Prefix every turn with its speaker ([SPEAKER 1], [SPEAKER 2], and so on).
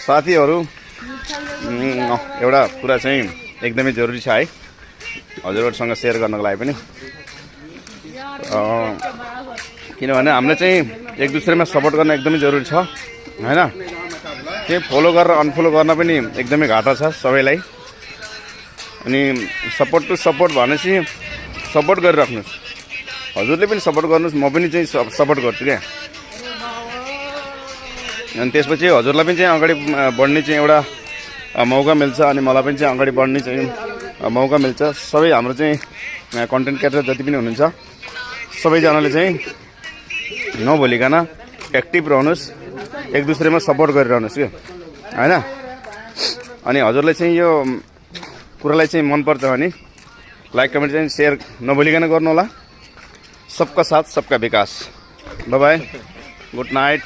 [SPEAKER 1] साथीहरू एउटा कुरा चाहिँ एकदमै जरुरी छ है हजुरहरुसँग शेयर गर्नको लागि पनि किनभने हामीले चाहिँ एक दुसरेमा सपोर्ट गर्न एकदमै जरुरी छ हैन के फलो गरेर अनफलो गर्न पनि एकदमै घाटा छ सबैलाई अनि सपोर्ट टु सपोर्ट भनेपछि सपोर्ट गरिराख्नुस् हजुरले पनि सपोर्ट गर्नुस् म पनि चाहिँ सपोर्ट गर्छु के अनि त्यसपछि हजुरलाई पनि चाहिँ अगाडि बढ्ने चाहिँ एउटा मौका मिल्छ अनि मलाई पनि चाहिँ अगाडि बढ्ने चाहिँ मौका मिल्छ सबै हाम्रो चाहिँ कन्टेन्ट क्रिएटर जति पनि हुनुहुन्छ सबैजनाले चाहिँ नभुलिकन एक्टिभ रहनुस् एक दुसरेमा सपोर्ट गरिरहनुस् के हैन अनि हजुरलाई चाहिँ यो कुरालाई चाहिँ मन पर्छ भने लाइक कमेन्ट चाहिँ शेयर नभुलिकन गर्नु होला सबका साथ सबका विकास बाय बाय गुड नाइट